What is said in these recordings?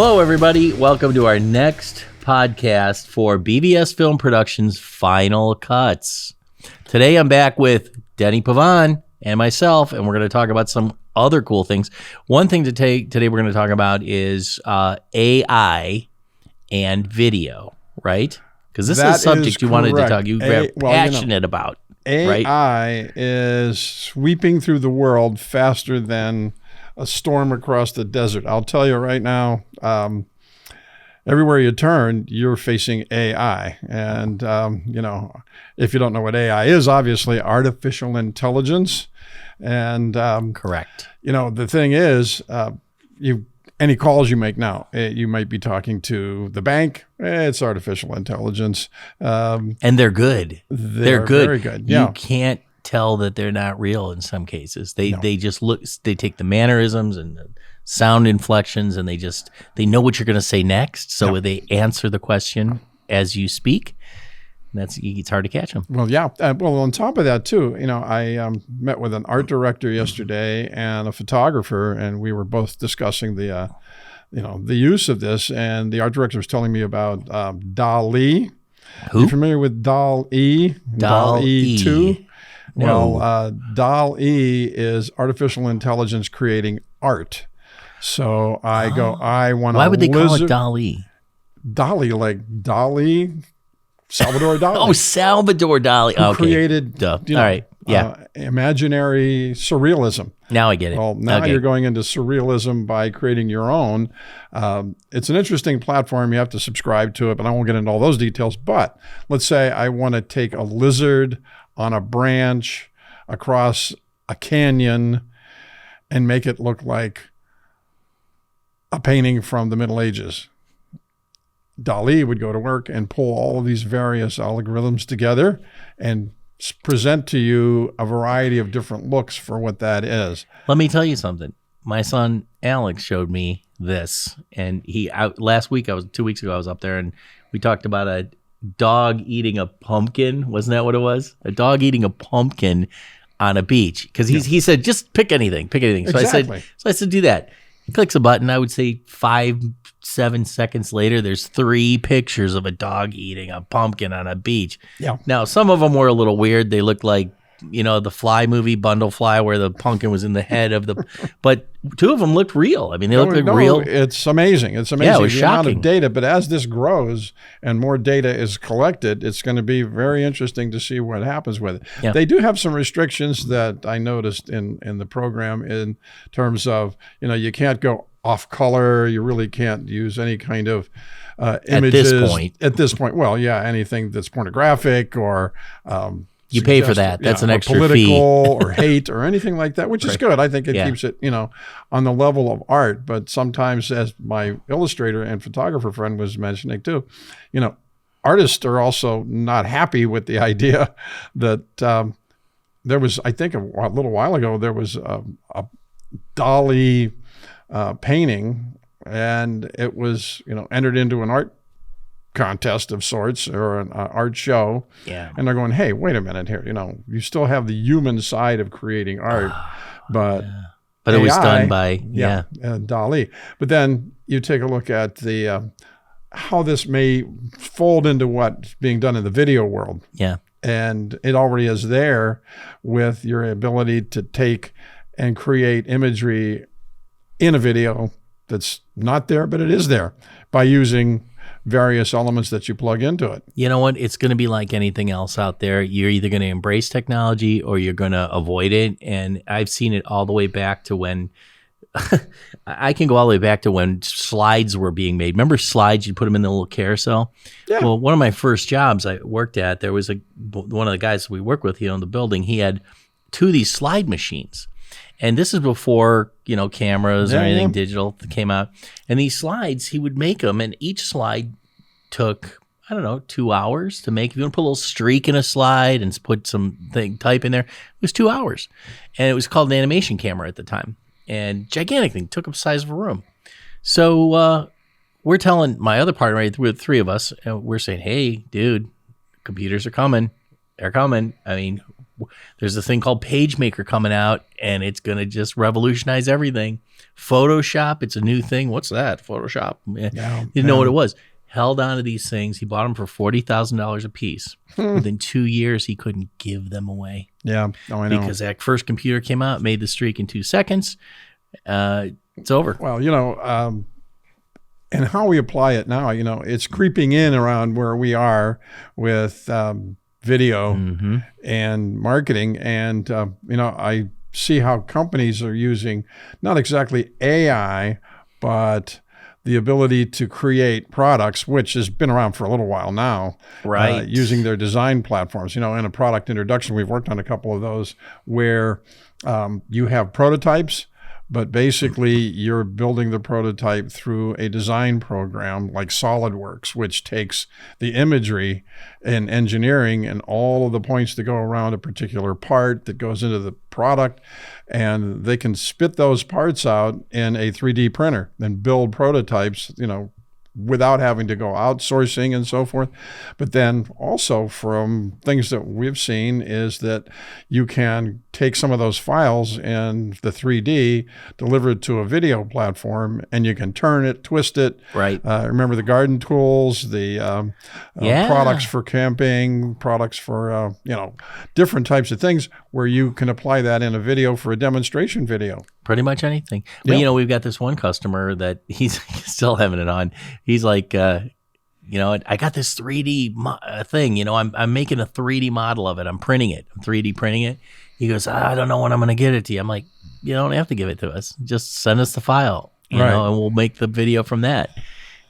Hello, everybody. Welcome to our next podcast for BVS Film Productions Final Cuts. Today, I'm back with Denny Pavan and myself, and we're going to talk about some other cool things. One thing today we're going to talk about is AI and video, right? Because this is a subject you wanted to talk. You were passionate about. AI right? is sweeping through the world faster than a storm across the desert. I'll tell you right now, everywhere you turn, you're facing AI. And, if you don't know what AI is, obviously artificial intelligence. And correct. The thing is, any calls you make now, you might be talking to the bank. It's artificial intelligence. And they're good. They're good. Very good. Yeah. You can't tell that they're not real in some cases. They just look, they take the mannerisms and the sound inflections and they know what you're going to say next. So they answer the question as you speak. It's hard to catch them. Well, yeah. On top of that too, I met with an art director yesterday and a photographer, and we were both discussing the use of this. And the art director was telling me about Dali. Who? Are you familiar with Dali? Dali 2? No. Well, Dali is artificial intelligence creating art. So I want to. Why would they call it Dali? Dali, like Dali, Salvador Dali. Oh, Salvador Dali. Who created, all right, imaginary surrealism. Now I get it. Well, now you're going into surrealism by creating your own. It's an interesting platform. You have to subscribe to it, but I won't get into all those details. But let's say I want to take a lizard on a branch across a canyon and make it look like a painting from the Middle Ages. Dali would go to work and pull all of these various algorithms together and present to you a variety of different looks for what that is. Let me tell you something. My son Alex showed me this, and 2 weeks ago, I was up there and we talked about a dog eating a pumpkin. Wasn't that what it was? A dog eating a pumpkin on a beach. Because he said, just pick anything. So exactly. I said, do that. He clicks a button. I would say 5-7 seconds later, there's 3 pictures of a dog eating a pumpkin on a beach. Yeah. Now, some of them were a little weird. They looked like, the Fly movie, Bundle Fly, where the pumpkin was in the head of the, but 2 of them looked real. I mean, they looked like real. It's amazing. It's amazing. Yeah, it was the shocking. amount of data, but as this grows and more data is collected, it's going to be very interesting to see what happens with it. Yeah. They do have some restrictions that I noticed in the program in terms of, you can't go off color. You really can't use any kind of images. At this point. Well, yeah, anything that's pornographic or you pay for that. That's an extra political fee. or hate or anything like that, which is good. I think it keeps it, on the level of art. But sometimes, as my illustrator and photographer friend was mentioning too, artists are also not happy with the idea that there was, I think a little while ago, there was a Dali painting, and it was, entered into an art contest of sorts or an art show. Yeah. And they're going, hey, wait a minute here. you still have the human side of creating art, but But AI, it was done by, Dali. But then you take a look at the how this may fold into what's being done in the video world. Yeah. And it already is there with your ability to take and create imagery in a video that's not there, but it is there by using various elements that you plug into it. You know what? It's going to be like anything else out there. You're either going to embrace technology or you're going to avoid it. And I've seen it all the way back to when I can go all the way back to when slides were being made. Remember slides? You put them in the little carousel. Yeah. Well, one of my first jobs I worked at, there was one of the guys we work with, in the building. He had 2 of these slide machines. And this is before, cameras or anything digital came out. And these slides, he would make them, and each slide took, 2 hours to make. If you want to put a little streak in a slide and put some type in there, it was 2 hours. And it was called an animation camera at the time. And gigantic thing, took up the size of a room. So we're telling my other partner, right, with 3 of us, and we're saying, hey, dude, computers are coming. They're coming. I mean, there's a thing called PageMaker coming out, and it's going to just revolutionize everything. Photoshop, it's a new thing. What's that? Photoshop. Didn't know what it was. Held on to these things. He bought them for $40,000 a piece. Within 2 years, he couldn't give them away. Yeah. Oh, I know. Because that first computer came out, made the streak in 2 seconds. It's over. Well, and how we apply it now, it's creeping in around where we are with video and marketing. And, I see how companies are using not exactly AI, but the ability to create products, which has been around for a little while now, right? Using their design platforms. In a product introduction, we've worked on a couple of those where you have prototypes, but basically you're building the prototype through a design program like SolidWorks, which takes the imagery and engineering and all of the points that go around a particular part that goes into the product, and they can spit those parts out in a 3D printer and build prototypes, without having to go outsourcing and so forth. But then also from things that we've seen is that you can take some of those files and the 3D, deliver it to a video platform, and you can turn it, twist it. Right. Remember the garden tools, the products for camping, products for, different types of things where you can apply that in a video for a demonstration video. Pretty much anything. But, we've got this one customer that he's still having it on. He's like, I got this 3D thing. I'm making a 3D model of it. I'm printing it. I'm 3D printing it. He goes, I don't know when I'm going to get it to you. I'm like, you don't have to give it to us. Just send us the file, and we'll make the video from that.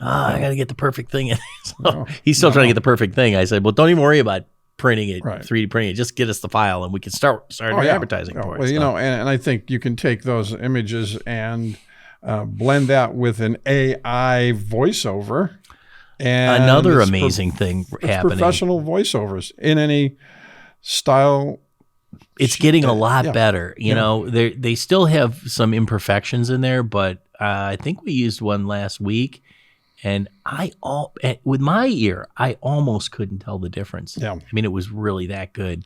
I got to get the perfect thing. He's still trying to get the perfect thing. I said, well, don't even worry about printing it, 3D printing it. Just get us the file, and we can start advertising for it. Well, and I think you can take those images and blend that with an AI voiceover. And another amazing thing happening. Professional voiceovers in any style. It's getting a lot better. They still have some imperfections in there, but I think we used one last week. And with my ear, I almost couldn't tell the difference. Yeah. I mean, it was really that good,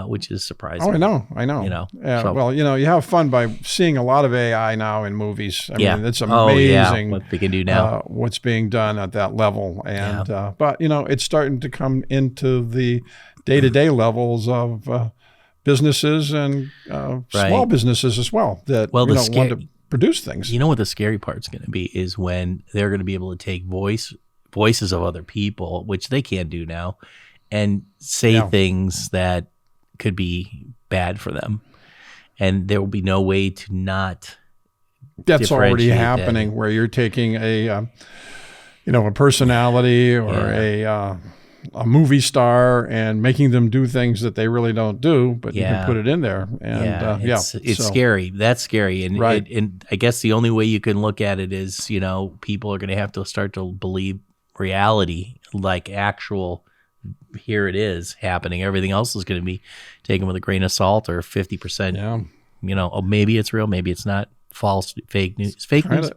which is surprising. Oh, I know. Yeah. So, well, you have fun by seeing a lot of AI now in movies. I mean, it's amazing what they can do now. What's being done at that level. And but it's starting to come into the day-to-day levels of businesses and small businesses as well that want to produce things. You know what the scary part's going to be is when they're going to be able to take voices of other people, which they can't do now, and say things that could be bad for them, and there will be no way to not. That's already happening, where you're taking a personality or a movie star and making them do things that they really don't do, but you can put it in there. And it's scary. That's scary. And and I guess the only way you can look at it is, people are going to have to start to believe reality, like actual, here it is happening. Everything else is going to be taken with a grain of salt or 50%. Maybe it's real, maybe it's not. False, fake news. Fake news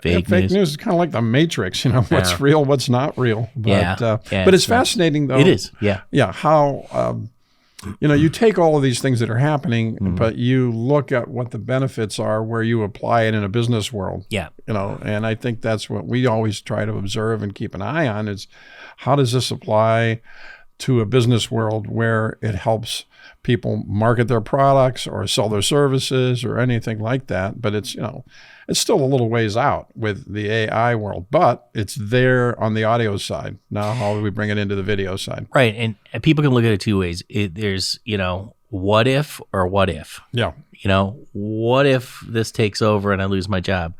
is kind of like the Matrix. What's real, what's not real. But but it's fascinating though. It is. How you take all of these things that are happening, but you look at what the benefits are where you apply it in a business world. Yeah. And I think that's what we always try to observe and keep an eye on is how does this apply to a business world where it helps people market their products or sell their services or anything like that. But it's, it's still a little ways out with the AI world, but it's there on the audio side. Now, how do we bring it into the video side? Right. And people can look at it two ways. There's, what if or what if? Yeah. What if this takes over and I lose my job?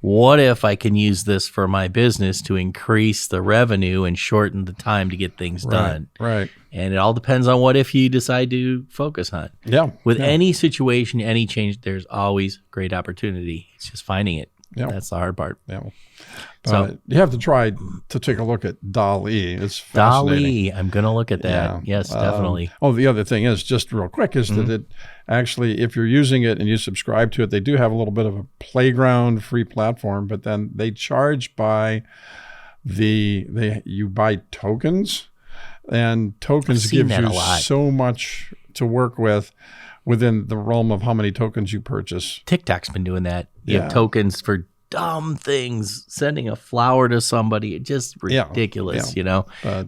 What if I can use this for my business to increase the revenue and shorten the time to get things done? Right. And it all depends on what if you decide to focus on. Yeah. With any situation, any change, there's always great opportunity. It's just finding it. Yeah. That's the hard part. Yeah. So you have to try to take a look at Dali. It's fascinating. Dali. I'm going to look at that. Yeah. Yes, definitely. The other thing is, just real quick, is that it actually, if you're using it and you subscribe to it, they do have a little bit of a playground free platform, but then they charge by you buy tokens, and tokens give you so much to work with within the realm of how many tokens you purchase. TikTok's been doing that. You have tokens for dumb things, sending a flower to somebody, just ridiculous,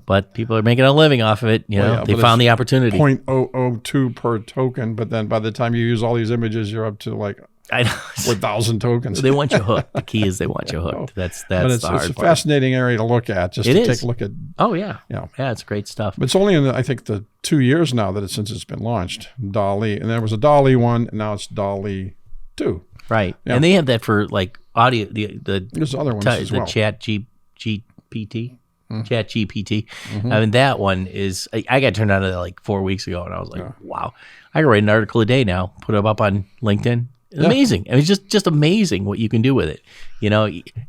but people are making a living off of it. They found the opportunity. 0.002 per token, but then by the time you use all these images, you're up to like 4,000 tokens. They want you hooked. The key is they want you hooked. That's the hard part. It's a fascinating area to look at, just to take a look at. Oh, yeah. Yeah, it's great stuff. But it's only in, I think, the 2 years now since it's been launched, Dali. And there was a Dali 1, and now it's Dali 2. Right. Yeah. And they have that for like audio, there's other ones as well. The Chat GPT. Chat GPT. I mean, that one is, I got turned on to that like 4 weeks ago, and I was like, wow. I can write an article a day now, put it up on LinkedIn. It's amazing. I mean, it's just amazing what you can do with it.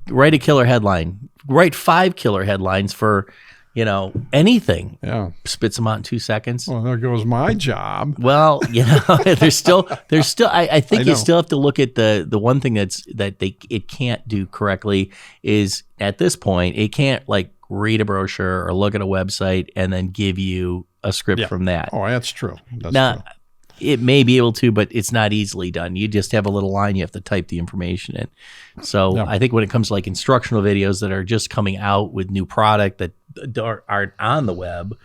Write a killer headline. Write 5 killer headlines for, anything. Yeah. Spits them out in 2 seconds. Well, there goes my job. Well, there's still. I think you still have to look at the one thing that it can't do correctly is at this point it can't like read a brochure or look at a website and then give you a script from that. Oh, that's true. True. It may be able to, but it's not easily done. You just have a little line you have to type the information in. So I think when it comes to like instructional videos that are just coming out with new product that aren't on the web,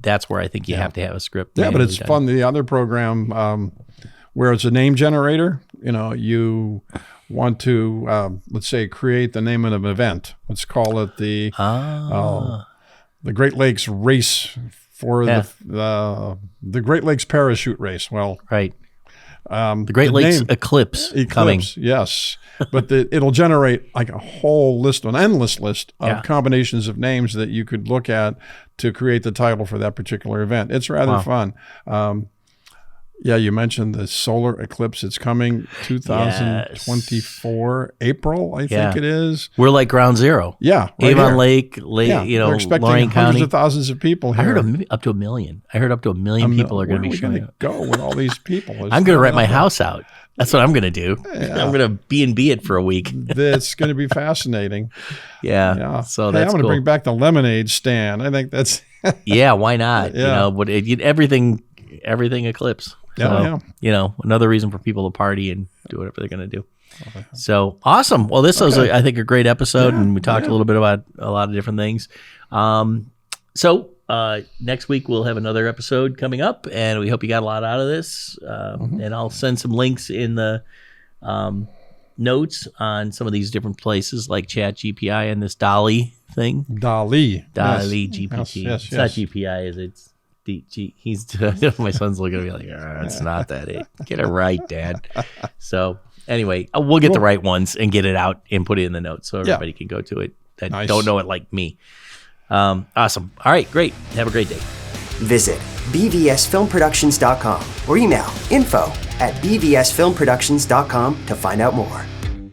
that's where I think you have to have a script. Yeah, but it's fun. The other program where it's a name generator, you want to, let's say, create the name of an event. Let's call it the Great Lakes Race for the Great Lakes Parachute Race. Well, right. The Great Lakes Eclipse coming. Yes. But it'll generate like a whole list, an endless list of combinations of names that you could look at to create the title for that particular event. It's rather fun. You mentioned the solar eclipse. It's coming 2024, April, I think it is. We're like ground zero. Yeah. Right Avon Lake, they're expecting Lorain County. Hundreds of thousands of people here. I heard up to 1 million. I heard up to 1 million people are going to be showing up. Go with all these people. I'm going to rent my house out. That's what I'm going to do. Yeah. I'm going to B&B it for a week. It's going to be fascinating. Yeah. So that's I'm going to bring back the lemonade stand. I think that's. Why not? But everything eclipse. So, another reason for people to party and do whatever they're going to do. So awesome. Well, this was, I think, a great episode, and we talked a little bit about a lot of different things. So next week we'll have another episode coming up, and we hope you got a lot out of this. And I'll send some links in the notes on some of these different places like Chat GPI and this Dali thing. Dali GPT. Yes, it's not GPI, is it? My son's looking at me like, it's not that. Get it right, Dad. So anyway, we'll get the right ones and get it out and put it in the notes so everybody can go to it that don't know it like me. Awesome. All right, great. Have a great day. Visit bvsfilmproductions.com or email info@bvsfilmproductions.com to find out more.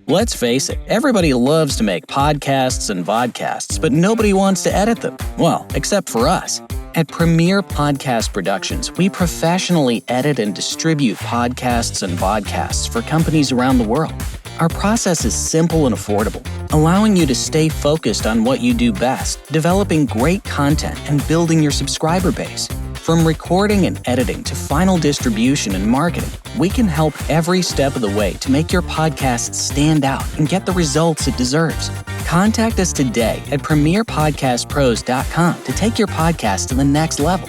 Let's face it, everybody loves to make podcasts and vodcasts, but nobody wants to edit them. Well, except for us. At Premier Podcast Productions, we professionally edit and distribute podcasts and vodcasts for companies around the world. Our process is simple and affordable, allowing you to stay focused on what you do best, developing great content and building your subscriber base. From recording and editing to final distribution and marketing, we can help every step of the way to make your podcast stand out and get the results it deserves. Contact us today at premierpodcastpros.com to take your podcast to the next level.